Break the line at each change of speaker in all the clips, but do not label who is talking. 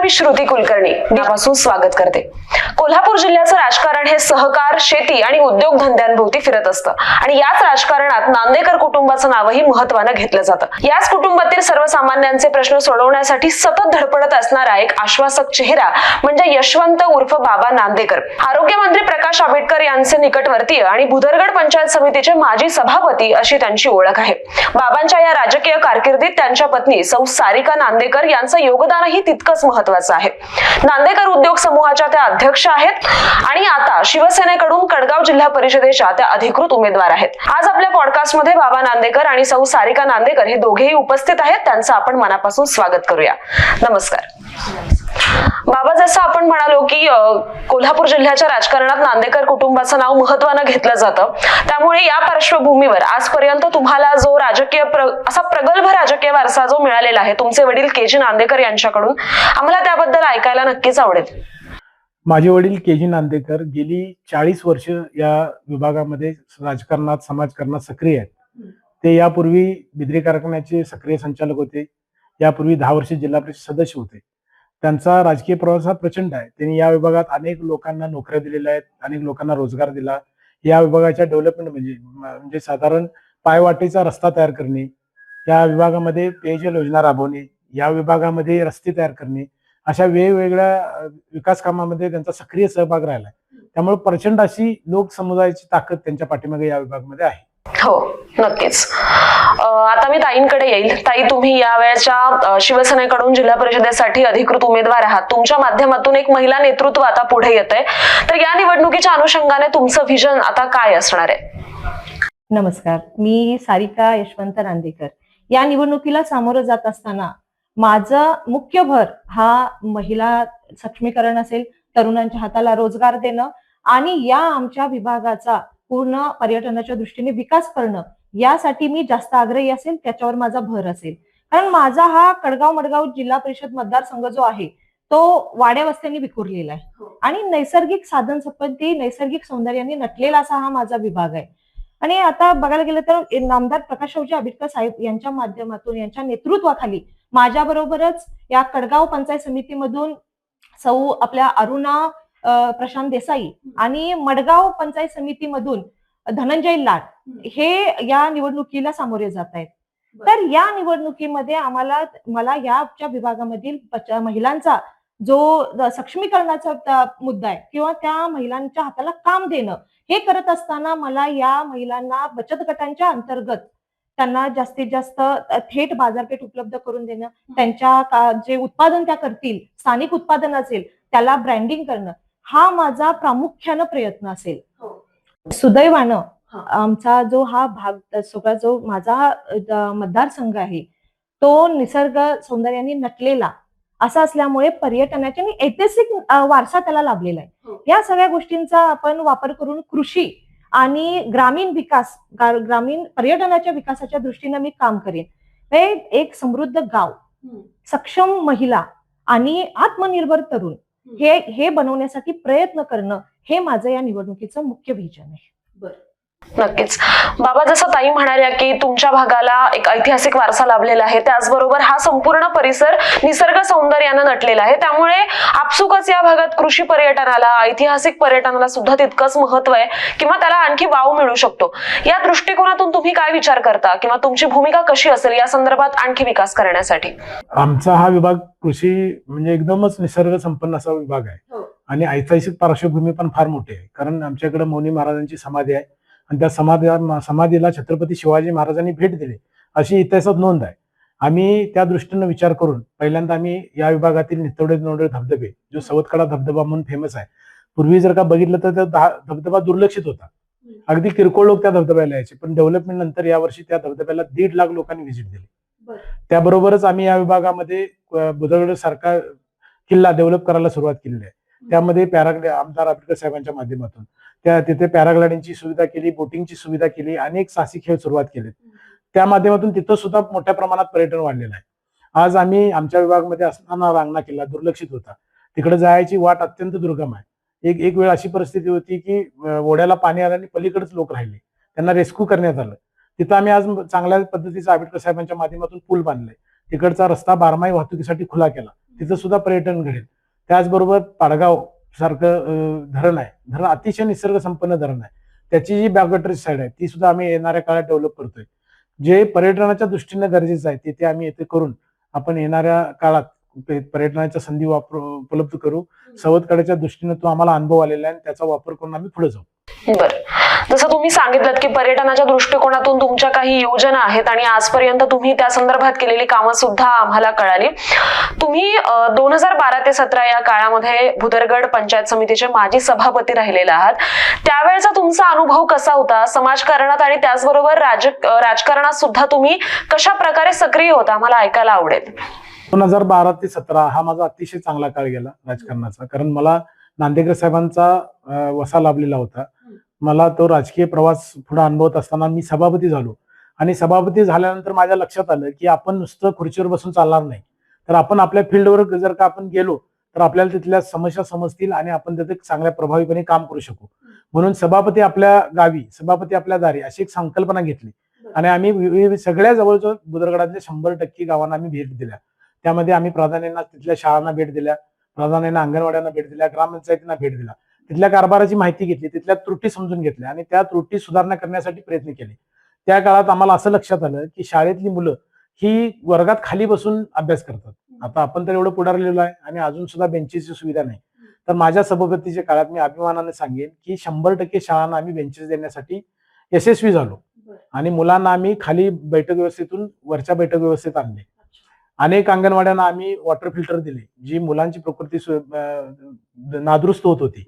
मी श्रुती कुलकर्णी पासून स्वागत करते। कोल्हापूर जिल्ह्याचं राजकारण हे सहकार, शेती आणि उद्योगधंद्यांभोवती फिरत असतं आणि याच राजकारणात नांदेकर कुटुंबाचं नावही महत्त्वानं घेतलं जातं। याच कुटुंबातील सर्वसामान्यांचे प्रश्न सोडवण्यासाठी सतत धडपडत असणारा एक आश्वासक चेहरा म्हणजे यशवंत उर्फ बाबा नांदेकर। आरोग्यमंत्री प्रकाश आंबेडकर यांचे निकटवर्तीय आणि भुदरगड पंचायत समितीचे माजी सभापती अशी त्यांची ओळख आहे। बाबांच्या या राजकीय कारकिर्दीत त्यांच्या पत्नी सौ सारिका नांदेकर यांचं योगदानही तितकंच महत्त्वाचं आहे। नांदेकर उद्योग समूहाच्या त्या अध्यक्ष आहेत आणि आता शिवसेनेकडून कडगाव जिल्हा परिषदेच्या त्या अधिकृत उमेदवार आहेत। आज आपल्या पॉडकास्टमध्ये बाबा नांदेकर आणि सौ सारिका नांदेकर हे दोघेही उपस्थित आहेत। त्यांचं आपण मनापासून स्वागत करूया। नमस्कार बाबा, जसं आपण म्हणालो की कोल्हापूर जिल्ह्याच्या राजकारणात नांदेकर कुटुंबाचं नाव महत्त्वानं घेतलं जातं, त्यामुळे या पार्श्वभूमीवर आजपर्यंत तुम्हाला जो राजकीय असा प्रगल्भ राजकीय वारसा जो मिळालेला आहे तुमचे वडील के.जी. नांदेकर यांच्याकडून, आम्हाला त्याबद्दल ऐकायला नक्कीच आवडेल।
माझे वडील के.जी. नांदेकर गेली 40 वर्ष या विभागामध्ये राजकारणात समाजकारणात सक्रिय आहेत। ते यापूर्वी बिद्री कारखान्याचे सक्रिय संचालक होते, यापूर्वी 10 वर्ष जिल्हा परिषद सदस्य होते। त्यांचा राजकीय प्रवास हा प्रचंड आहे। त्यांनी या विभागात अनेक लोकांना नोकऱ्या दिलेल्या आहेत, अनेक लोकांना रोजगार दिला। या विभागाच्या डेव्हलपमेंट म्हणजे साधारण पायवाटेचा रस्ता तयार करणे, या विभागामध्ये पेयजल योजना राबवणे, या विभागामध्ये रस्ते तयार करणे, अशा वेगवेगळ्या विकास कामामध्ये त्यांचा सक्रिय सहभाग राहिला। त्यामुळे प्रचंड अशी लोक समुदायाची ताकद त्यांच्या पाठीमागे या विभागामध्ये आहे।
हो, नक्कीच। आता मी ताईंकडे येईल। ताई, तुम्ही या वेळच्या शिवसेनेकडून जिल्हा परिषदेसाठी अधिकृत उमेदवार आहात। तुमच्या माध्यमातून एक महिला नेतृत्व आता पुढे येतंय, तर या निवडणुकीच्या अनुषंगाने तुमचं व्हिजन आता काय असणार आहे?
नमस्कार, मी सारिका यशवंत नांदेकर। या निवडणुकीला सामोरं जात असताना माझं मुख्य भर हा महिला सक्षमीकरण असेल, तरुणांच्या हाताला रोजगार देणं आणि या आमच्या विभागाचा पूर्ण पर्यटनाच्या दृष्टीने विकास करणं, यासाठी मी जास्त आग्रही असेल, त्याच्यावर माझा भर असेल। कारण माझा हा कडगाव मडगाव जिल्हा परिषद मतदारसंघ जो आहे तो वाड्या वस्त्यांनी विखुरलेला आहे आणि नैसर्गिक साधन संपत्ती, नैसर्गिक सौंदर्याने नटलेला असा हा माझा विभाग आहे। आणि आता बघायला गेलं तर नामदार प्रकाश आंबेडकर साहेब यांच्या माध्यमातून, यांच्या नेतृत्वाखाली माझ्या बरोबरच या कडगाव पंचायत समितीमधून सौ आपल्या अरुणा प्रशांत देसाई आणि मडगाव पंचायत समितीमधून धनंजय लाड हे या निवडणुकीला सामोरे जात आहेत। तर या निवडणुकीमध्ये मला याच्या विभागामधील महिलांचा जो सक्षमीकरणाचा मुद्दा आहे किंवा त्या महिलांच्या हाताला काम देणं, हे करत असताना मला या महिलांना बचत गटांच्या अंतर्गत त्यांना जास्तीत जास्त थेट बाजारपेठ उपलब्ध करून देणं, त्यांच्या जे उत्पादन त्या करतील, स्थानिक उत्पादन असेल त्याला ब्रँडिंग करणं, हा माझा प्रामुख्यानं प्रयत्न असेल। सुदैवानं आमचा जो हा भाग सगळा जो माझा मतदारसंघ आहे तो निसर्ग सौंदर्याने नटलेला असा असल्यामुळे पर्यटनाचे आणि ऐतिहासिक वारसा त्याला लाभलेला आहे। या सगळ्या गोष्टींचा आपण वापर करून कृषी आणि ग्रामीण विकास, ग्रामीण पर्यटनाच्या विकासाच्या दृष्टीने मी काम करेन। एक समृद्ध गाव, सक्षम महिला आणि आत्मनिर्भर तरुण हे बनवण्यासाठी प्रयत्न करणं, हे माझं या निवडणुकीचं मुख्य व्हिजन आहे।
नक्कीच बाबा, जसं ताई म्हणाल्या की तुमच्या भागाला एक ऐतिहासिक वारसा लाभलेला आहे, त्याचबरोबर हा संपूर्ण परिसर निसर्ग सौंदर्यानं नटलेला आहे, त्यामुळे आपसुकच या भागात कृषी पर्यटनाला, ऐतिहासिक पर्यटनाला सुद्धा तितकंच महत्व आहे किंवा त्याला आणखी वाव मिळू शकतो। या दृष्टिकोनातून तुम्ही काय विचार करता किंवा तुमची भूमिका कशी असेल या संदर्भात आणखी विकास करण्यासाठी?
आमचा हा विभाग कृषी म्हणजे एकदमच निसर्ग संपन्न असा विभाग आहे आणि ऐतिहासिक पार्श्वभूमी पण फार मोठी आहे। कारण आमच्याकडे मौनी महाराजांची समाधी आहे आणि त्या समाधीला छत्रपती शिवाजी महाराजांनी भेट दिली अशी इतिहासात नोंद आहे। आम्ही त्या दृष्टीने विचार करून पहिल्यांदा आम्ही या विभागातील नितवडे धबधबे, जो सवतकडा धबधबा म्हणून फेमस आहे, पूर्वी जर का बघितलं तर तो धबधबा दुर्लक्षित होता, अगदी किरकोळ लोक त्या धबधब्याला यायचे, पण डेव्हलपमेंट नंतर यावर्षी त्या धबधब्याला 1.5 लाख लोकांनी व्हिजिट दिली। त्याबरोबरच आम्ही या विभागामध्ये बुधगड सारखा किल्ला डेव्हलप करायला सुरुवात केलेली आहे। त्यामध्ये आमदार आंबेडकर साहेबांच्या माध्यमातून तिथे पॅराग्लायडिंगची सुविधा केली, बोटिंगची सुविधा केली, अनेक साहसी खेळ सुरुवात केले। त्या माध्यमातून तिथं सुद्धा मोठ्या प्रमाणात पर्यटन वाढलेलं आहे। आज आम्ही आमच्या विभागामध्ये असताना रांगणा किल्ला दुर्लक्षित होता, तिकडे जायची वाट अत्यंत दुर्गम आहे। एक वेळ अशी परिस्थिती होती की ओढ्याला पाणी आलं आणि पलीकडेच लोक राहिले, त्यांना रेस्क्यू करण्यात आलं। तिथं आम्ही आज चांगल्या पद्धतीचा आंबेडकर साहेबांच्या माध्यमातून पूल बांधलाय, तिकडचा रस्ता बारमाही वाहतुकीसाठी खुला केला। तिथं सुद्धा पर्यटन घडेल. त्याचबरोबर पाडगाव सारखं धरण आहे. धरण अतिशय निसर्ग संपन्न धरण आहे. त्याची जी बॅकवॉटरची साईड आहे ती सुद्धा आम्ही येणाऱ्या काळात डेव्हलप करतोय. जे पर्यटनाच्या दृष्टीने गरजेचं आहे ते आम्ही येथे करून आपण येणाऱ्या काळात पर्यटनाच्या संधी उपलब्ध करू. सवतकड्याच्या दृष्टीने तो आम्हाला अनुभव आलेला आहे आणि त्याचा वापर करून आम्ही पुढे जाऊ.
बरं, जसं तुम्ही सांगितलं की पर्यटनाच्या दृष्टिकोनातून तुमच्या काही योजना आहेत आणि आजपर्यंत तुम्ही त्या संदर्भात केलेली कामं सुद्धा आम्हाला कळाली. तुम्ही 2012 ते 2017 या काळामध्ये भुदरगड पंचायत समितीचे माजी सभापती राहिलेले आहात. त्यावेळेचा तुमचा अनुभव कसा होता समाजकारणात आणि त्याचबरोबर राजकारणात सुद्धा तुम्ही कशा प्रकारे सक्रिय होता, आम्हाला ऐकायला आवडेल.
2012 ते 2017 हा माझा अतिशय चांगला काळ गेला राजकारणाचा. कारण मला नांदेकर साहेबांचा वसा लाभलेला होता. मला तो राजकीय प्रवास पुढे अनुभवत असताना मी सभापती झालो आणि सभापती झाल्यानंतर माझ्या लक्षात आलं की आपण नुसतं खुर्चीवर बसून चालणार नाही, तर आपण आपल्या फील्डवर जर का आपण गेलो तर आपल्याला तिथल्या समस्या समजतील आणि आपण तिथे चांगल्या प्रभावीपणे काम करू शकू. म्हणून सभापती आपल्या गावी, सभापती आपल्या दारी अशी एक संकल्पना घेतली आणि आम्ही सगळ्या जवळजवळ बुदरगडातल्या 100% गावांना आम्ही भेट दिल्या. त्यामध्ये आम्ही प्राधान्याने तिथल्या शाळांना भेट दिल्या, प्राधान्याने अंगणवाड्यांना भेट दिल्या, ग्रामपंचायतींना भेट दिला, तिथल्या कारभाराची माहिती घेतली, तिथल्या त्रुटी समजून घेतल्या आणि त्या त्रुटी सुधारणा करण्यासाठी प्रयत्न केले. त्या काळात आम्हाला असं लक्षात आलं की शाळेतली मुलं ही वर्गात खाली बसून अभ्यास करतात. आता आपण तर एवढं पुढारलेलो आहे आणि अजून सुद्धा बेंचेसची सुविधा नाही. तर माझ्या सभापतीच्या काळात मी अभिमानाने सांगेन की 100% शाळांना आम्ही बेंचेस देण्यासाठी यशस्वी झालो आणि मुलांना आम्ही खाली बैठक व्यवस्थेतून वरच्या बैठक व्यवस्थेत आणले. अनेक अंगणवाड्यांना आम्ही वॉटर फिल्टर दिले, जी मुलांची प्रकृती नादुरुस्त होत होती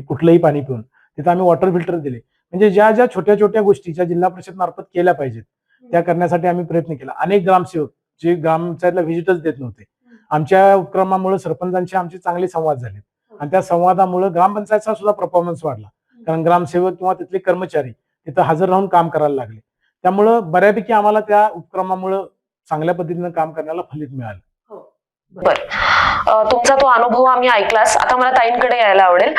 कुठलंही पाणी पिऊन, तिथं आम्ही वॉटर फिल्टर दिले. म्हणजे ज्या ज्या छोट्या छोट्या गोष्टी ज्या जिल्हा परिषद मार्फत केल्या पाहिजेत त्या करण्यासाठी आम्ही प्रयत्न केला. अनेक ग्रामसेवक जे ग्रामपंचायतला व्हिजिटच देत नव्हते, आमच्या उपक्रमामुळे सरपंचांचे आमचे चांगले संवाद झाले आणि त्या संवादामुळे ग्रामपंचायतचा सुद्धा परफॉर्मन्स वाढला. कारण ग्रामसेवक किंवा तिथले कर्मचारी तिथं हजर राहून काम करायला लागले. त्यामुळं बऱ्यापैकी आम्हाला त्या उपक्रमामुळे चांगल्या पद्धतीनं काम करण्याला फलित मिळालं.
बरं, तुमचा तो अनुभव आम्ही ऐकलाच. आता मला ताईंकडे यायला आवडेल.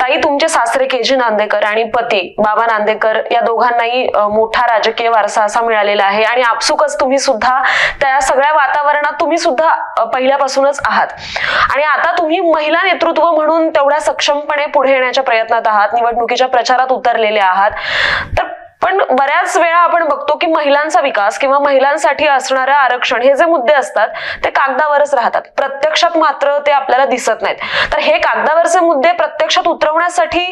ताई, तुमचे सासरे KG नांदेकर आणि पती बाबा नांदेकर या दोघांनाही मोठा राजकीय वारसा असा मिळालेला आहे आणि आपसुकच तुम्ही सुद्धा त्या सगळ्या वातावरणात तुम्ही सुद्धा पहिल्यापासूनच आहात आणि आता तुम्ही महिला नेतृत्व म्हणून तेवढ्या सक्षमपणे पुढे येण्याच्या प्रयत्नात आहात, निवडणुकीच्या प्रचारात उतरलेले आहात. तर पण बऱ्याच वेळा आपण बघतो की महिलांचा विकास किंवा महिलांसाठी असणारं आरक्षण हे जे मुद्दे असतात ते कागदावरच राहतात, प्रत्यक्षात मात्र ते आपल्याला दिसत नाहीत. तर हे कागदावरचे मुद्दे प्रत्यक्षात उतरवण्यासाठी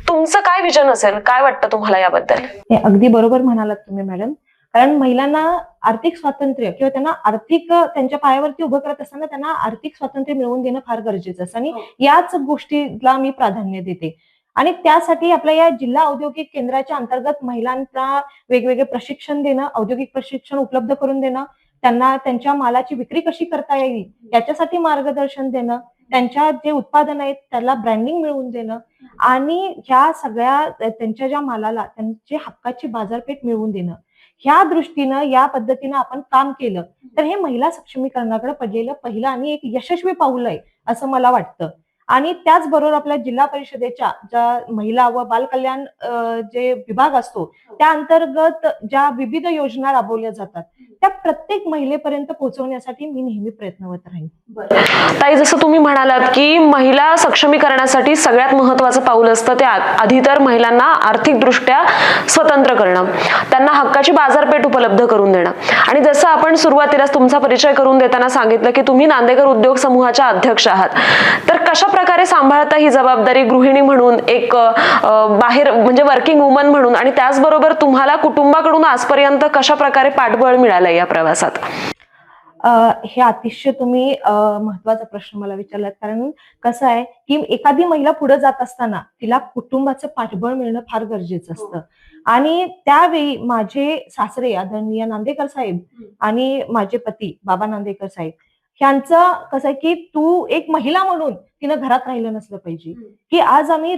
तुमचं काय विजन असेल, काय वाटतं तुम्हाला याबद्दल?
अगदी बरोबर म्हणालात तुम्ही मॅडम. कारण महिलांना आर्थिक स्वातंत्र्य किंवा त्यांना आर्थिक त्यांच्या पायावरती उभं करत असताना त्यांना आर्थिक स्वातंत्र्य मिळवून देणं फार गरजेचं असतं आणि याच गोष्टीला मी प्राधान्य देते. आणि त्यासाठी आपल्या या जिल्हा औद्योगिक केंद्राच्या अंतर्गत महिलांना वेगवेगळे प्रशिक्षण देणं, औद्योगिक प्रशिक्षण उपलब्ध करून देणं, त्यांना त्यांच्या मालाची विक्री कशी करता येईल याच्यासाठी मार्गदर्शन देणं, त्यांच्या जे उत्पादन आहेत त्याला ब्रँडिंग मिळवून देणं आणि ह्या सगळ्या त्यांच्या ज्या मालाला त्यांची हक्काची बाजारपेठ मिळवून देणं, ह्या दृष्टीनं या पद्धतीनं आपण काम केलं तर हे महिला सक्षमीकरणाकडे पडलेलं पहिलं आणि एक यशस्वी पाऊल आहे असं मला वाटतं. आणि त्याचबरोबर आपल्या जिल्हा परिषदेच्या ज्या महिला व बालकल्याण जे विभाग असतो त्या अंतर्गत ज्या विविध योजना राबवल्या जातात त्या प्रत्येक महिलेपर्यंत पोहोचवण्यासाठी मी नेहमी प्रयत्नवत राहीन.
ताई, जसं तुम्ही म्हणालात की महिला सक्षमीकरणासाठी सगळ्यात महत्वाचं पाऊल असतं ते आधी तर महिलांना आर्थिकदृष्ट्या स्वतंत्र करणं, त्यांना हक्काची बाजारपेठ उपलब्ध करून देणं. आणि जसं आपण सुरुवातीलाच तुमचा परिचय करून देताना सांगितलं की तुम्ही नांदेकर उद्योग समूहाच्या अध्यक्ष आहात, तर कशा प्रकारे सांभाळता ही जबाबदारी गृहिणी म्हणून, एक बाहेर म्हणजे वर्किंग वुमन म्हणून, आणि त्याचबरोबर तुम्हाला कुटुंबाकडून आजपर्यंत कशा प्रकारे पाठबळ मिळालं या प्रवासात?
हे अतिशय तुम्ही महत्वाचा प्रश्न मला विचारलात. कारण कसं आहे की एखादी महिला पुढे जात असताना तिला कुटुंबाचं पाठबळ मिळणं फार गरजेचं असतं आणि त्यावेळी माझे सासरे आदरणीय नांदेकर साहेब आणि माझे पती बाबा नांदेकर साहेब ह्यांचं कसं आहे की तू एक महिला म्हणून तिनं घरात राहिलं नसलं पाहिजे, की आज आम्ही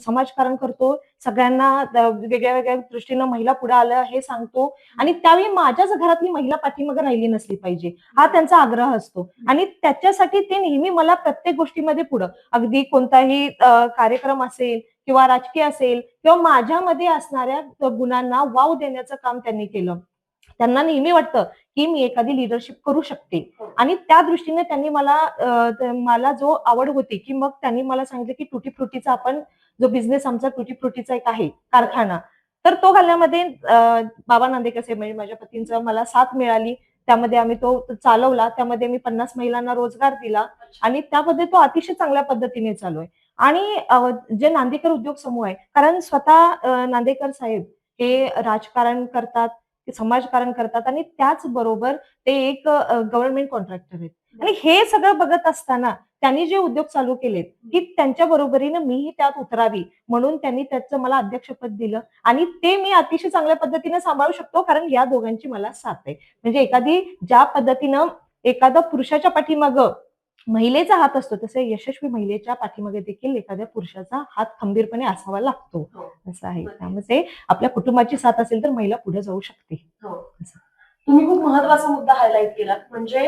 समाजकारण करतो, सगळ्यांना वेगळ्या वेगळ्या दृष्टीनं महिला पुढे आलं हे सांगतो आणि त्यावेळी माझ्याच घरातली महिला पाठीमागे राहिली नसली पाहिजे हा त्यांचा आग्रह असतो आणि त्याच्यासाठी ते नेहमी मला प्रत्येक गोष्टीमध्ये पुढं, अगदी कोणताही कार्यक्रम असेल किंवा राजकीय असेल किंवा माझ्यामध्ये असणाऱ्या गुणांना वाव देण्याचं काम त्यांनी केलं. त्यांना नेहमी वाटतं की मी एखादी लिडरशिप करू शकते. आणि त्या दृष्टीने त्यांनी मला जो आवड होती, की मग त्यांनी मला सांगितलं की टुटी फ्रुटीचा आपण जो बिझनेस आमचा टुटी फ्रुटीचा एक आहे कारखाना, तर तो घालण्यामध्ये बाबा नांदेकर साहेब म्हणजे माझ्या पतींचा मला साथ मिळाली. त्यामध्ये आम्ही तो चालवला. त्यामध्ये मी 50 महिलांना रोजगार दिला आणि त्यामध्ये तो अतिशय चांगल्या पद्धतीने चालू आहे. आणि जे नांदेकर उद्योग समूह आहे, कारण स्वतः नांदेकर साहेब हे राजकारण करतात, ते समाजकारण करतात आणि त्याचबरोबर ते एक गव्हर्नमेंट कॉन्ट्रॅक्टर आहेत. आणि हे सगळं बघत असताना त्यांनी जे उद्योग चालू केलेत, की त्यांच्या बरोबरीनं मीही त्यात उतरावी म्हणून त्यांनी त्याचं मला अध्यक्षपद दिलं आणि ते मी अतिशय चांगल्या पद्धतीने सांभाळू शकतो कारण या दोघांची मला साथ आहे. म्हणजे ज्या पद्धतीनं एखादा पुरुषाच्या पाठीमागं महिलेचा हात असतो, तसे यशस्वी महिलेच्या पाठीमागे देखील एखाद्या पुरुषाचा हात खंबीरपणे असावा लागतो, असं आहे. त्यामुळे आपल्या कुटुंबाची साथ असेल तर महिला पुढे जाऊ शकते. असं.
तुम्ही खूप महत्वाचा मुद्दा हायलाईट केलात, म्हणजे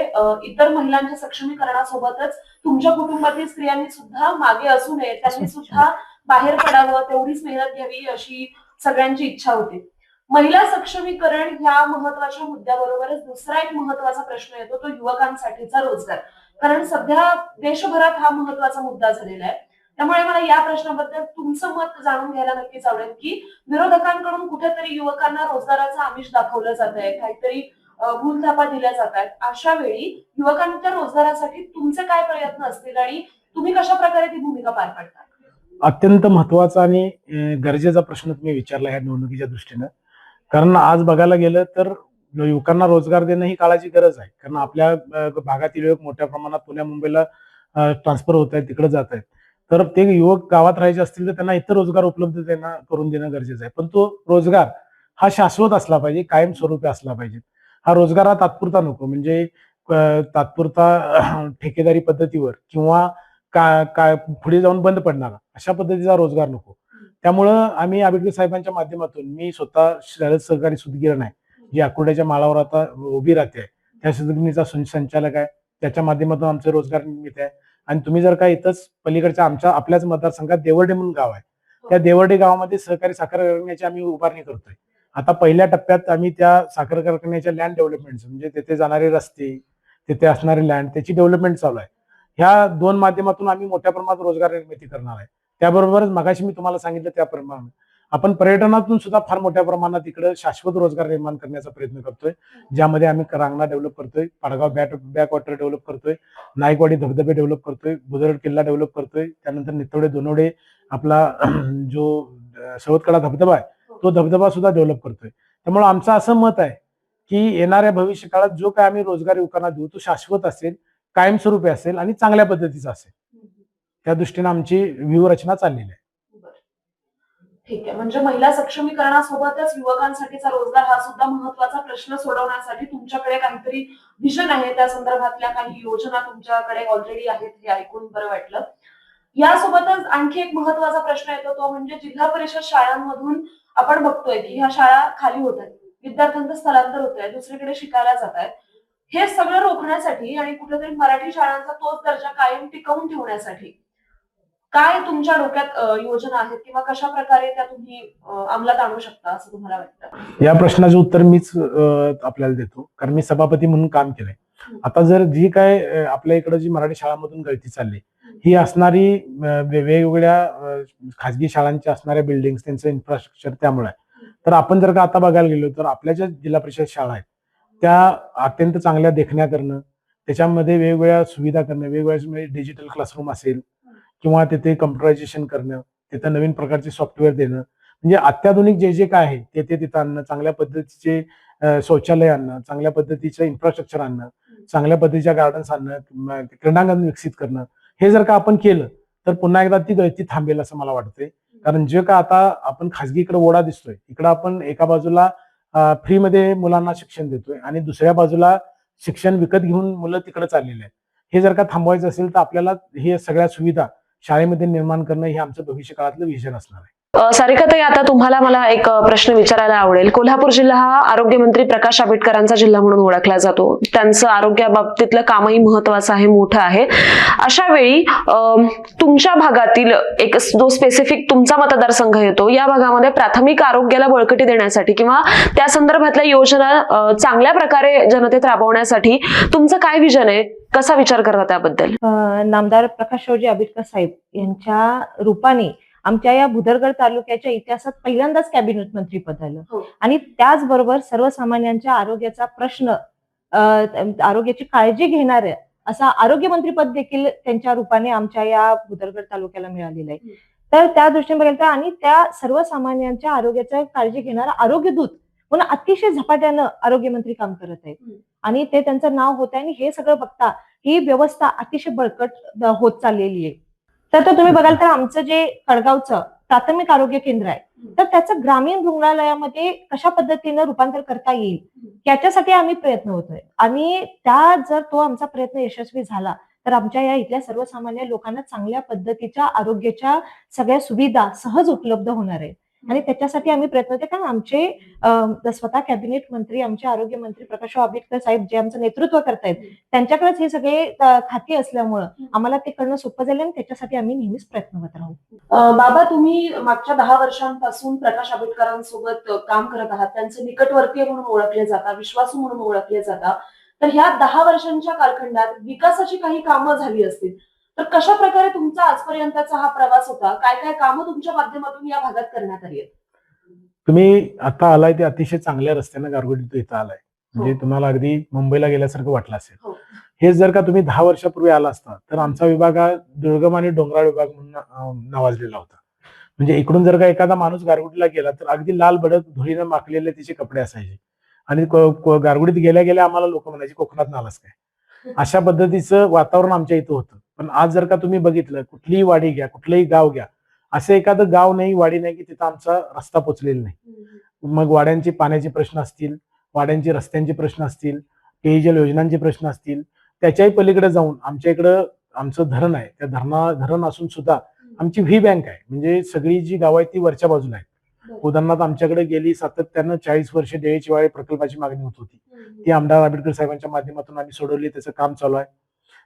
इतर महिलांच्या सक्षमीकरणासोबतच तुमच्या कुटुंबातील स्त्रियांनी सुद्धा मागे असू नये, त्यांनी सुद्धा बाहेर पडावं, तेवढीच मेहनत घ्यावी अशी सगळ्यांची इच्छा होती. महिला सक्षमीकरण ह्या महत्वाच्या मुद्द्याबरोबरच दुसरा एक महत्वाचा प्रश्न येतो, तो युवकांसाठीचा रोजगार. कारण सध्या देशभरात हा महत्वाचा मुद्दा झालेला आहे. त्यामुळे मला या प्रश्नाबद्दल तुमचं मत जाणून घ्यायला नक्कीच आवडेल की विरोधकांकडून कुठेतरी युवकांना रोजगाराचं आमिष दाखवलं जात आहे, काहीतरी भूलथापा दिल्या जात आहेत. अशा वेळी युवकांच्या रोजगारासाठी तुमचे काय प्रयत्न असतील आणि तुम्ही कशा प्रकारे ती भूमिका पार पाडता?
अत्यंत महत्वाचा आणि गरजेचा प्रश्न तुम्ही विचारला ह्या निवडणुकीच्या दृष्टीनं. कारण आज बघायला गेलं तर युवकांना रोजगार देणं ही काळाची गरज आहे. कारण आपल्या भागातील युवक मोठ्या प्रमाणात पुण्या मुंबईला ट्रान्सफर होत आहेत, तिकडे जात आहेत. तर ते युवक गावात राहायचे असतील तर त्यांना इतर रोजगार उपलब्ध करून देणं गरजेचं आहे. पण तो रोजगार हा शाश्वत असला पाहिजे, कायमस्वरूपी असला पाहिजे. हा रोजगार हा तात्पुरता नको, म्हणजे तात्पुरता ठेकेदारी पद्धतीवर किंवा काय पुढे जाऊन बंद पडणारा अशा पद्धतीचा रोजगार नको. त्यामुळं आम्ही आंबेडकर साहेबांच्या माध्यमातून, मी स्वतः शरद सहकारी सूतगिरण आहे जी आकुर्ड्याच्या माळावर आता उभी राहते आहे, त्या सूतगिरणीचा संचालक आहे. त्याच्या माध्यमातून आमचे रोजगार निर्मिती आहे. आणि तुम्ही जर का इथंच पलीकडच्या आपल्याच मतदारसंघात देवर्डे म्हणून गाव आहे, त्या देवर्डे गावामध्ये सहकारी साखर कारखान्याची आम्ही उभारणी करतोय. आता पहिल्या टप्प्यात आम्ही त्या साखर कारखान्याच्या लँड डेव्हलपमेंट, म्हणजे तिथे जाणारे रस्ते, तिथे असणारे लँड, त्याची डेव्हलपमेंट चालू आहे. ह्या दोन माध्यमातून आम्ही मोठ्या प्रमाणात रोजगार निर्मिती करणार आहे. त्याबरोबरच मगाशी मी तुम्हाला सांगितलं त्याप्रमाणे आपण पर्यटनातून सुद्धा फार मोठ्या प्रमाणात इकडे शाश्वत रोजगार निर्माण करण्याचा प्रयत्न करतोय, ज्यामध्ये आम्ही रांगणा डेव्हलप करतोय, पाडगाव बॅकवॉटर डेव्हलप करतोय, नाईकवाडी धबधबे डेव्हलप करतोय, बुजरड किल्ला डेव्हलप करतोय, त्यानंतर नितवडे दोनवडे आपला जो सवतकडा धबधबा आहे तो धबधबा सुद्धा डेव्हलप करतोय. त्यामुळे आमचं असं मत आहे की येणाऱ्या भविष्य काळात जो काय आम्ही रोजगार युवकांना देऊ तो शाश्वत असेल, कायमस्वरूपी असेल आणि चांगल्या पद्धतीचा असेल. त्या दृष्टीने आमची व्यूहरचना चाललेली आहे.
ठीक आहे, म्हणजे महिला सक्षमीकरणासोबतच युवकांसाठीचा रोजगार हा सुद्धा महत्वाचा प्रश्न सोडवण्यासाठी तुमच्याकडे काहीतरी विजन आहे, त्या संदर्भातल्या काही योजना तुमच्याकडे ऑलरेडी आहेत, हे ऐकून बरं वाटलं. यासोबतच आणखी एक महत्वाचा प्रश्न येतो, तो म्हणजे जिल्हा परिषद शाळांमधून आपण बघतोय की ह्या शाळा खाली होत आहेत, विद्यार्थ्यांचं स्थलांतर होत आहे, दुसरीकडे शिकायला जात आहेत. हे सगळं रोखण्यासाठी आणि कुठेतरी मराठी शाळांचा तोच दर्जा कायम टिकवून ठेवण्यासाठी काय तुमच्या डोक्यात योजना आहेत किंवा कशा प्रकारे त्या तुम्ही अंमलात आणू शकता असं तुम्हाला वाटतं?
या प्रश्नाचं उत्तर मीच आपल्याला देतो, कारण मी सभापती म्हणून काम केलंय. आता जर जी काय आपल्या इकडे जी मराठी शाळांमधून गळती चालली, ही असणारी वेगवेगळ्या खाजगी शाळांच्या असणाऱ्या बिल्डिंग, त्यांचं इन्फ्रास्ट्रक्चर, त्यामुळे तर आपण जर का आता बघायला गेलो तर आपल्या ज्या जिल्हा परिषद शाळा आहेत त्या अत्यंत चांगल्या देखण्या करणं, त्याच्यामध्ये वेगवेगळ्या सुविधा करणं, वेगवेगळ्या डिजिटल क्लासरूम असेल किंवा तिथे कम्प्युटरायझेशन करणं, तिथे नवीन प्रकारचे सॉफ्टवेअर देणं, म्हणजे अत्याधुनिक जे काय आहे ते तिथं आणणं, चांगल्या पद्धतीचे शौचालय आणणं, चांगल्या पद्धतीचं इन्फ्रास्ट्रक्चर आणणं, चांगल्या पद्धतीच्या गार्डन्स आणणं, क्रीडांगण विकसित करणं, हे जर का आपण केलं तर पुन्हा एकदा ती गळती थांबेल असं मला वाटतंय. कारण जे का आता आपण खाजगीकडे ओढा दिसतोय, इकडं आपण एका बाजूला फ्रीमध्ये मुलांना शिक्षण देतोय आणि दुसऱ्या बाजूला शिक्षण विकत घेऊन मुलं तिकडे चाललेले आहेत. हे जर का थांबवायचं असेल तर आपल्याला हे सगळ्या सुविधा शाळेमध्ये निर्माण करणं हे आमचं भविष्य काळातलं विजन असणार आहे.
सारिकाताई, आता तुम्हाला मला एक प्रश्न विचारायला आवडेल. कोल्हापूर जिल्हा हा आरोग्यमंत्री प्रकाश आंबेडकरांचा जिल्हा म्हणून ओळखला जातो. त्यांचं आरोग्याबाबतीतलं कामही महत्वाचं आहे, मोठं आहे. अशा वेळी तुमच्या भागातील एक जो स्पेसिफिक तुमचा मतदारसंघ येतो, या भागामध्ये प्राथमिक आरोग्याला बळकटी देण्यासाठी किंवा त्या संदर्भातल्या योजना चांगल्या प्रकारे जनतेत राबवण्यासाठी तुमचं काय विजन आहे, कसा विचार करता त्याबद्दल?
नामदार प्रकाश आंबेडकर साहेब यांच्या रूपाने आमच्या या भुदरगड तालुक्याच्या इतिहासात पहिल्यांदाच कॅबिनेट मंत्रीपद आलं.
हो.
आणि त्याचबरोबर सर्वसामान्यांच्या आरोग्याचा प्रश्न, आरोग्याची काळजी घेणार असा आरोग्य मंत्रीपद देखील त्यांच्या रूपाने आमच्या या भुदरगड तालुक्याला मिळालेलं आहे. तर त्या दृष्टीने बघायला आणि त्या सर्वसामान्यांच्या आरोग्याची काळजी घेणारा आरोग्य दूत म्हणून अतिशय झपाट्यानं आरोग्यमंत्री काम करत आहेत. आणि ते त्यांचं नाव होत आहे आणि हे सगळं बघता ही व्यवस्था अतिशय बळकट होत चाललेली आहे. तर तुम्ही बघाल तर आमचं जे कडगावचं प्राथमिक आरोग्य केंद्र आहे, तर त्याचं ग्रामीण रुग्णालयामध्ये कशा पद्धतीनं रूपांतर करता येईल याच्यासाठी आम्ही प्रयत्न होतोय. आणि जर तो आमचा प्रयत्न यशस्वी झाला तर आमच्या या इथल्या सर्वसामान्य लोकांना चांगल्या पद्धतीच्या आरोग्याच्या सगळ्या सुविधा सहज उपलब्ध होणार आहेत. आणि त्याच्यासाठी आम्ही प्रयत्न होते, कारण आमचे स्वतः कॅबिनेट मंत्री, आमचे आरोग्य मंत्री प्रकाश आंबेडकर साहेब जे आमचं नेतृत्व करतायत, त्यांच्याकडेच हे सगळे खाते असल्यामुळं आम्हाला ते करणं सोपं झालं आणि त्याच्यासाठी आम्ही नेहमीच प्रयत्नरत राहू.
बाबा, तुम्ही मागच्या 10 वर्षांपासून प्रकाश आंबेडकरांसोबत काम करत आहात. त्यांचे निकटवर्तीय म्हणून ओळखले जाता, विश्वासू म्हणून ओळखले जाता. तर ह्या 10 वर्षांच्या कालखंडात विकासाची काही कामं झाली असतील, तर कशा प्रकारे तुमचा आजपर्यंतचा हा प्रवास होता? काय काय कामं तुमच्या माध्यमातून या भागात करण्यात आली आहेत?
तुम्ही आता आलाय ते अतिशय चांगल्या रस्त्यानं गारगोटीत इथं आलाय, म्हणजे तुम्हाला अगदी मुंबईला गेल्यासारखं वाटलं असेल.
हो.
हे जर का तुम्ही 10 वर्षापूर्वी आला असता तर आमचा विभाग हा दुर्गम आणि डोंगराळ विभाग म्हणून नावाजलेला होता. म्हणजे इकडून जर का एखादा माणूस गारगोटीला गेला तर अगदी लाल भडक धुळीनं माखलेले तिचे कपडे असायचे आणि गारगोटीत गेल्या गेल्या आम्हाला लोक म्हणायचे, कोकणात आलास काय? अशा पद्धतीचं वातावरण आमच्या इथं होतं. पण आज जर का तुम्ही बघितलं, कुठलीही वाडी घ्या, कुठलंही गाव घ्या, असं एखादं गाव नाही, वाडी नाही की तिथं आमचा रस्ता पोचलेला नाही. मग वाड्यांची पाण्याचे प्रश्न असतील, वाड्यांचे रस्त्यांचे प्रश्न असतील, पेयजल योजनांचे प्रश्न असतील, त्याच्याही पलीकडे जाऊन आमच्या इकडं आमचं धरण आहे, त्या धरण असून सुद्धा आमची व्ही बँक आहे. म्हणजे सगळी जी गाव आहेत ती वरच्या बाजूला आहेत. उदाहरणार्थ आमच्याकडे गेली सातत्यानं 40 वर्ष देळेचीवाडी प्रकल्पाची मागणी होत होती. ती आमदार आंबेडकर साहेबांच्या माध्यमातून आम्ही सोडवली. त्याचं काम चालू आहे.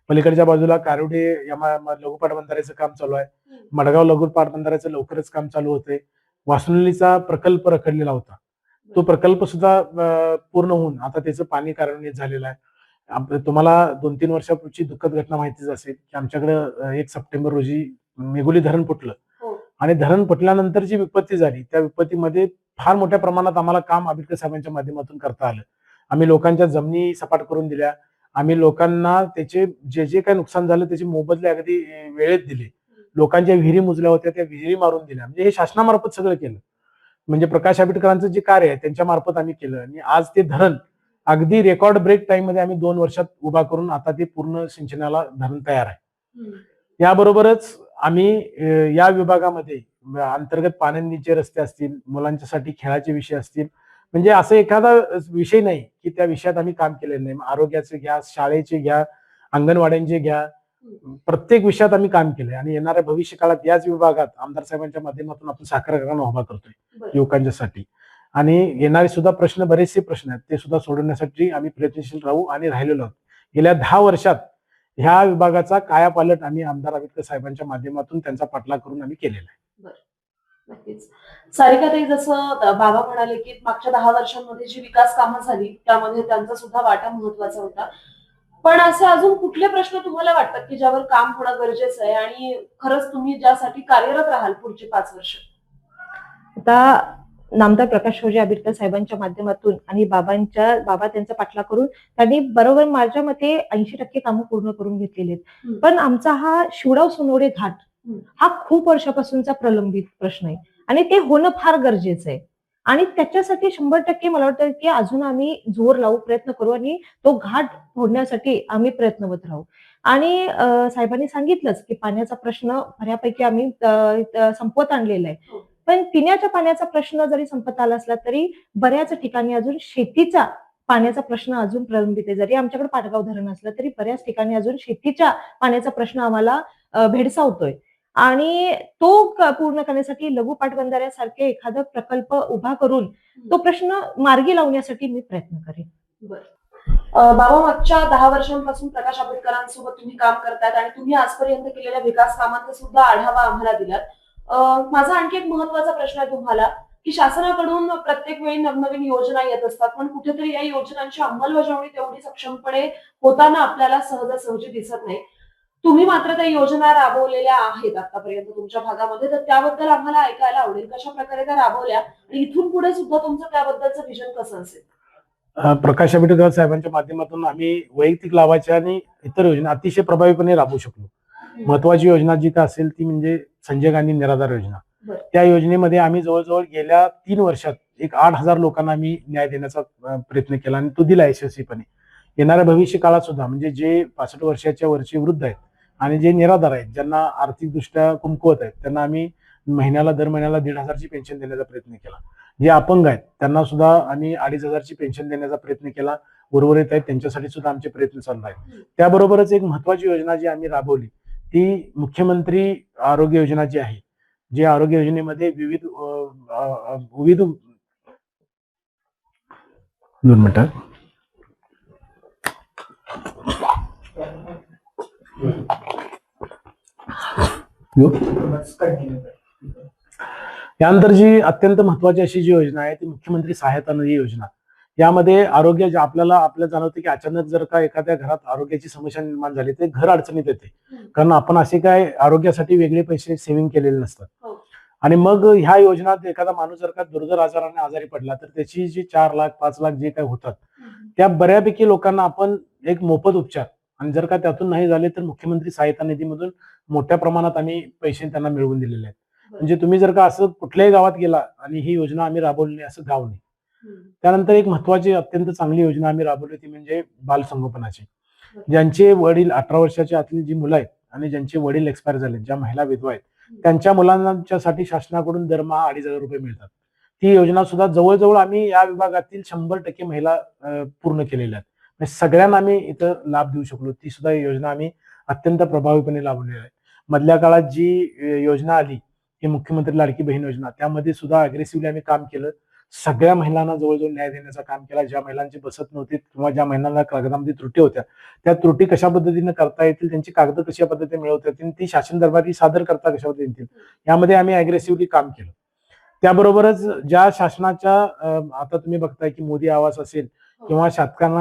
पलीकडच्या बाजूला कारोडे लघुपाट बंधाऱ्याचं काम चालू आहे. मडगाव लघुपाट बंधाऱ्याचं लवकरच काम चालू होतंय. वासुलीचा प्रकल्प रखडलेला होता, तो प्रकल्प सुद्धा पूर्ण होऊन आता त्याचं पाणी कार्यान्वित झालेलं आहे. तुम्हाला 2-3 वर्षापूर्वीची दुःखद घटना माहितीच असेल की आमच्याकडे 1 सप्टेंबर रोजी मेघोली धरण फुटलं आणि धरण फुटल्यानंतर जी विपत्ती झाली, त्या विपत्तीमध्ये फार मोठ्या प्रमाणात आम्हाला काम आंबेडकर साहेबांच्या माध्यमातून करता आलं. आम्ही लोकांच्या जमिनी सपाट करून दिल्या. आम्ही लोकांना त्याचे जे काही नुकसान झालं त्याचे मोबदले अगदी वेळेत दिले. लोकांच्या विहिरी मुजल्या होत्या, त्या विहिरी मारून दिल्या. म्हणजे हे शासनामार्फत सगळं केलं. म्हणजे प्रकाश आंबेडकरांचं जे कार्य आहे त्यांच्या मार्फत आम्ही केलं आणि आज ते धरण अगदी रेकॉर्ड ब्रेक टाइम मध्ये आम्ही 2 वर्षात उभा करून आता ते पूर्ण सिंचनाला धरण तयार आहे. याबरोबरच आम्ही या विभागामध्ये अंतर्गत पाण्याचे रस्ते असतील, मुलांच्यासाठी खेळाचे विषय असतील, म्हणजे असं एखादा विषय नाही की त्या विषयात आम्ही काम केलेलं नाही. आरोग्याचे घ्या, शाळेचे घ्या, अंगणवाड्यांचे घ्या, प्रत्येक विषयात आम्ही काम केलंय आणि येणाऱ्या भविष्य काळात याच विभागात आमदार साहेबांच्या माध्यमातून आपण साखर कारखाना उभा करतोय युवकांच्यासाठी. आणि येणारे सुद्धा बरेचसे प्रश्न आहेत, ते सुद्धा सोडवण्यासाठी आम्ही प्रयत्नशील राहू आणि राहिलेलो आहोत. गेल्या 10 वर्षात ह्या विभागाचा कायापालट आम्ही आमदार आंबेडकर साहेबांच्या माध्यमातून त्यांचा पाठलाग करून आम्ही केलेला आहे.
नक्कीच. सारिकाताई, जसं बाबा म्हणाले की मागच्या 10 वर्षांमध्ये जी विकास कामं झाली त्यामध्ये त्यांचा सुद्धा वाटा महत्वाचा होता. पण असे अजून कुठले प्रश्न तुम्हाला वाटतात की ज्यावर काम होणं गरजेचं आहे आणि खरंच तुम्ही ज्यासाठी कार्यरत राहाल पुढची 5 वर्ष?
आता नामदार प्रकाश आंबेडकर साहेबांच्या माध्यमातून आणि बाबा त्यांचा पाठलाग करून त्यांनी बरोबर माझ्या मते 80% कामं पूर्ण करून घेतलेली आहेत. पण आमचा हा शिवडाव सोनवडे घाट हा खूप वर्षापासूनचा प्रलंबित प्रश्न आहे आणि ते होणं फार गरजेचं आहे. आणि त्याच्यासाठी 100% मला वाटतं की अजून आम्ही जोर लावू, प्रयत्न करू आणि तो घाट फोडण्यासाठी आम्ही प्रयत्नवत राहू. आणि साहेबांनी सांगितलंच की पाण्याचा प्रश्न बऱ्यापैकी आम्ही संपवत आणलेला आहे. पण पिण्याच्या पाण्याचा प्रश्न जरी संपत आला असला तरी बऱ्याच ठिकाणी अजून शेतीचा पाण्याचा प्रश्न अजून प्रलंबित आहे. जरी आमच्याकडे पाटगाव धरण असलं तरी बऱ्याच ठिकाणी अजून शेतीच्या पाण्याचा प्रश्न आम्हाला भेडसावतोय. आणि तो पूर्ण करण्यासाठी लघु पाटबंधाऱ्यासारखे एखादा प्रकल्प उभा करून तो प्रश्न मार्गी लावण्यासाठी मी प्रयत्न करेन.
बाबा, मागच्या 10 वर्षांपासून प्रकाश आंबेडकरांसोबत तुम्ही काम करतायत आणि तुम्ही आजपर्यंत केलेल्या विकास कामांचा सुद्धा आढावा आम्हाला दिलात. माझा आणखी एक महत्वाचा प्रश्न आहे तुम्हाला, की शासनाकडून प्रत्येक वेळी नवनवीन योजना येत असतात, पण कुठेतरी या योजनांची अंमलबजावणी तेवढी सक्षमपणे होताना आपल्याला सहजासहजी दिसत नाही. तुम्ही मात्र त्या योजना राबवलेल्या आहेत आतापर्यंत तुमच्या भागामध्ये, तर त्याबद्दल आम्हाला ऐकायला आवडेल. कशा प्रकारे त्या राबवल्या आणि इथून पुढे सुद्धा तुमचं त्याबद्दलचं विजन कसं असेल?
प्रकाश आंबेडकर साहेबांच्या माध्यमातून आम्ही वैयक्तिक लाभाच्या आणि इतर योजना अतिशय प्रभावीपणे राबवू शकलो. महत्वाची योजना जी काय असेल ती म्हणजे संजय गांधी निराधार योजना.
बरं.
त्या योजनेमध्ये आम्ही जवळजवळ गेल्या 3 वर्षात एक 8,000 लोकांना आम्ही न्याय देण्याचा प्रयत्न केला आणि तो दिला यशस्वीपणे. येणाऱ्या भविष्य काळात सुद्धा म्हणजे जे 65 वर्षाच्या वरचे वृद्ध आहेत आणि जे निराधार आहेत, ज्यांना आर्थिकदृष्ट्या कमकुवत आहेत, त्यांना आम्ही दर महिन्याला 1,500ची पेन्शन देण्याचा प्रयत्न केला. जे अपंग आहेत त्यांना सुद्धा आम्ही 2,500ची पेन्शन देण्याचा प्रयत्न केला. उर्वरित आहेत त्यांच्यासाठी सुद्धा आमचे प्रयत्न चालू आहेत. त्याबरोबरच एक महत्वाची योजना जी आम्ही राबवली ती मुख्यमंत्री आरोग्य योजना जी आहे, जे आरोग्य योजनेमध्ये विविध 2 मिनिटं यानंतर जी अत्यंत महत्वाची अशी जी योजना आहे ती मुख्यमंत्री सहायता निधी योजना. यामध्ये आरोग्य आपल्याला जाणवतं की अचानक जर का एखाद्या घरात आरोग्याची समस्या निर्माण झाली तर घर अडचणीत येते, कारण आपण असे काय आरोग्यासाठी वेगळे पैसे सेव्हिंग केलेले नसतात. आणि मग ह्या योजनात एखादा माणूस जर का दुर्धर आजाराने आजारी पडला तर त्याची जी 4 लाख 5 लाख जे काय होतात त्या बऱ्यापैकी लोकांना आपण एक मोफत उपचार, आणि जर का त्यातून नाही झाले तर मुख्यमंत्री सहायता निधीमधून मोठ्या प्रमाणात आम्ही पैसे त्यांना मिळवून दिलेले आहेत. म्हणजे तुम्ही जर का असं कुठल्याही गावात गेला आणि ही योजना आम्ही राबवली असं गाव नाही. त्यानंतर एक महत्वाची अत्यंत चांगली योजना आम्ही राबवली ती म्हणजे बालसंगोपनाची. ज्यांचे वडील 18 वर्षाच्या आतली जी मुलं आहेत आणि ज्यांचे वडील एक्सपायर झाले, ज्या महिला विधवा आहेत, त्यांच्या मुलांच्यासाठी शासनाकडून दरमहा 2,500 रुपये मिळतात. ती योजना सुद्धा जवळजवळ आम्ही या विभागातील 100% महिला पूर्ण केलेल्या आहेत. म्हणजे सगळ्यांना आम्ही इथं लाभ देऊ शकलो. ती सुद्धा योजना आम्ही अत्यंत प्रभावीपणे राबवलेली आहे. मधल्या काळात जी योजना आली ही मुख्यमंत्री लाडकी बहीण योजना, त्यामध्ये सुद्धा अग्रेसिव्हली आम्ही काम केलं. सगळ्या महिलांना जवळजवळ न्याय देण्याचं काम केला. ज्या महिलांची बसत नव्हती किंवा ज्या महिलांना कागदामध्ये त्रुटी होत्या त्या त्रुटी कशा पद्धतीने करता येतील, त्यांची कागद कशा पद्धतीने मिळवता येतील, ती शासन दरबारी सादर करता कशा पद्धतीने येतील, यामध्ये आम्ही अग्रेसिव्हली काम केलं. त्याबरोबरच ज्या शासनाच्या आता तुम्ही बघताय की मोदी आवास असेल किंवा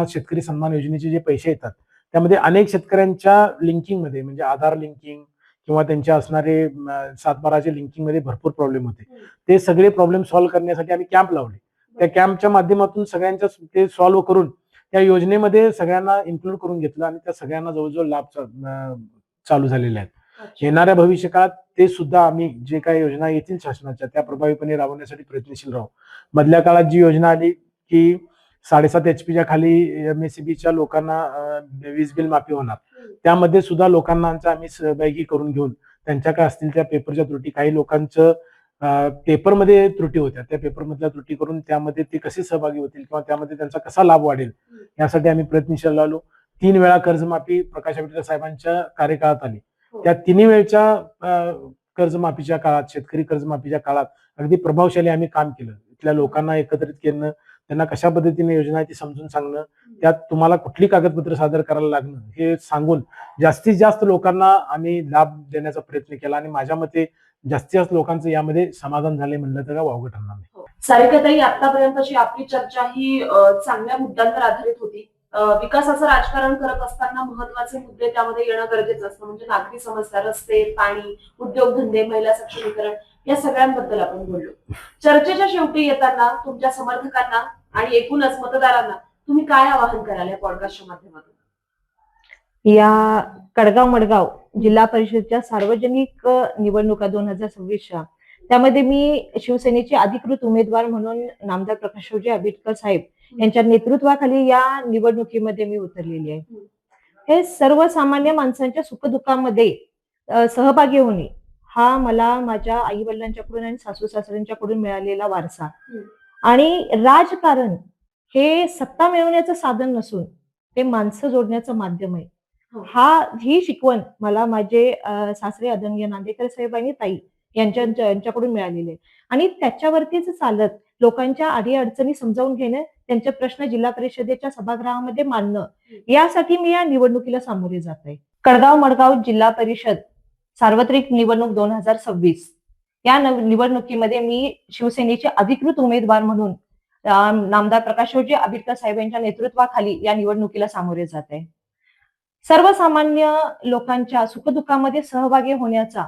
शेतकरी सन्मान योजनेचे जे पैसे येतात त्यामध्ये अनेक शेतकऱ्यांच्या लिंकिंग मध्ये म्हणजे आधार लिंकिंग किंवा त्यांचे असणारे 7/12चे लिंकिंग मध्ये भरपूर प्रॉब्लेम होते. ते सगळे प्रॉब्लेम सॉल्व्ह करण्यासाठी आम्ही कॅम्प लावले. त्या कॅम्पच्या माध्यमातून सगळ्यांच्या ते सॉल्व्ह करून त्या योजनेमध्ये सगळ्यांना इन्क्लूड करून घेतलं आणि त्या सगळ्यांना जवळजवळ लाभ चालू झालेले आहेत. येणाऱ्या भविष्य काळात ते सुद्धा आम्ही जे काही योजना येतील शासनाच्या त्या प्रभावीपणे राबवण्यासाठी प्रयत्नशील राहू. मधल्या काळात जी योजना आली की 7.5 HP खाली MSEBच्या लोकांना वीज बिल माफी होणार, त्यामध्ये सुद्धा लोकांना आम्ही सहभागी करून घेऊन त्यांच्या काय असतील त्या पेपरच्या त्रुटी, काही लोकांचं पेपरमध्ये त्रुटी होत्या, त्या पेपरमधल्या त्रुटी करून त्यामध्ये ते कसे सहभागी होतील किंवा त्यामध्ये त्यांचा कसा लाभ वाढेल यासाठी आम्ही प्रयत्नशील राहिलो. 3 वेळा कर्जमाफी प्रकाश आंबेडकर साहेबांच्या कार्यकाळात आली. त्या 3 वेळच्या कर्जमाफीच्या काळात, शेतकरी कर्जमाफीच्या काळात अगदी प्रभावशाली आम्ही काम केलं. इथल्या लोकांना एकत्रित केलं, त्यांना कशा पद्धतीने योजना आहे ती समजून सांगणं, त्यात तुम्हाला कुठली कागदपत्र सादर करायला लागणं हे सांगून जास्तीत जास्त लोकांना आम्ही लाभ देण्याचा प्रयत्न केला आणि माझ्या मते जास्तीत जास्त लोकांचं यामध्ये समाधान झाले म्हणलं तर वावगं ठरणार नाही.
सारिकाताई, आतापर्यंतची आपली चर्चा ही चांगल्या मुद्द्यांवर आधारित होती. विकासाचं राजकारण करत असताना महत्वाचे मुद्दे त्यामध्ये येणं गरजेचं असतं, म्हणजे नागरी समस्या, रस्ते, पाणी, उद्योगधंदे, महिला सक्षमीकरण या सगळ्यांबद्दल आपण बोललो. चर्चेच्या शेवटी येताना तुमच्या समर्थकांना आणि एकूणच मतदारांना तुम्ही काय आवाहन कराल या पॉडकास्टच्या माध्यमातून?
या कडगाव मडगाव जिल्हा परिषदच्या सार्वजनिक निवडणुका 2026च्या त्यामध्ये मी शिवसेनेचे अधिकृत उमेदवार म्हणून नामदार प्रकाशरावजी आंबेडकर साहेब यांच्या नेतृत्वाखाली या निवडणुकीमध्ये मी उतरलेली आहे. हे सर्वसामान्य माणसांच्या सुखदुःखामध्ये सहभागी होणे हा मला माझ्या आई वडिलांच्याकडून आणि सासू सासऱ्यांच्याकडून मिळालेला वारसा. आणि राजकारण हे सत्ता मिळवण्याचं साधन नसून ते माणसं जोडण्याचं माध्यम आहे. ही शिकवण मला माझे सासरे आदरणीय नांदेकर साहेब आणि ताई यांच्याकडून मिळालेली आहे. आणि त्याच्यावरतीच चालत लोकांच्या अडीअडचणी समजावून घेणं, त्यांचे प्रश्न जिल्हा परिषदेच्या सभागृहामध्ये मांडणं, यासाठी मी या निवडणुकीला सामोरे जात आहे. कळगाव मडगाव जिल्हा परिषद सार्वत्रिक निवडणूक 2026 या निवडणुकीमध्ये मी शिवसेनेचे अधिकृत उमेदवार म्हणून नामदार प्रकाशरावजी आंबेडकर साहेब यांच्या नेतृत्वाखाली या निवडणुकीला सामोरे जात आहे. सर्वसामान्य लोकांच्या सुखदुःखामध्ये सहभागी होण्याचा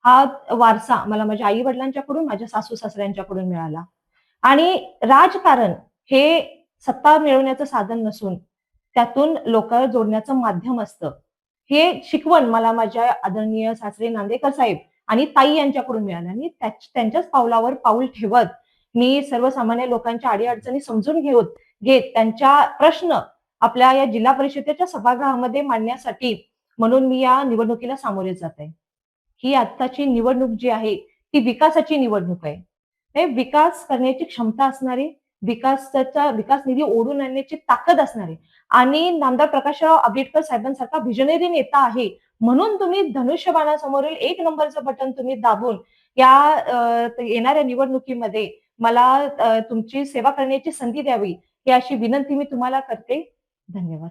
हा वारसा मला माझ्या आई वडिलांच्याकडून, माझ्या सासू सासऱ्यांच्याकडून मिळाला. आणि राजकारण हे सत्ता मिळवण्याचं साधन नसून त्यातून लोक जोडण्याचं माध्यम असतं, हे शिकवण मला माझ्या आदरणीय सासरे नांदेकर साहेब आणि ताई यांच्याकडून मिळालं. आणि त्यांच्याच पावलावर पाऊल ठेवत मी सर्वसामान्य लोकांच्या अडीअडचणी समजून घेत त्यांच्या प्रश्न आपल्या या जिल्हा परिषदेच्या सभागृहामध्ये मांडण्यासाठी म्हणून मी या निवडणुकीला सामोरे जात आहे. ही आत्ताची निवडणूक जी आहे ती विकासाची निवडणूक आहे. हे विकास करण्याची क्षमता असणारी, विकास निधी ओढून आणण्याची ताकद असणारी आणि नामदार प्रकाशराव आंबेडकर साहेबांसारखा व्हिजनरी नेता आहे म्हणून तुम्ही धनुष्यबाणासमोरील 1 नंबरचं बटन तुम्ही दाबून या येणाऱ्या निवडणुकीमध्ये मला तुमची सेवा करण्याची संधी द्यावी, ही अशी विनंती मी तुम्हाला करते. धन्यवाद.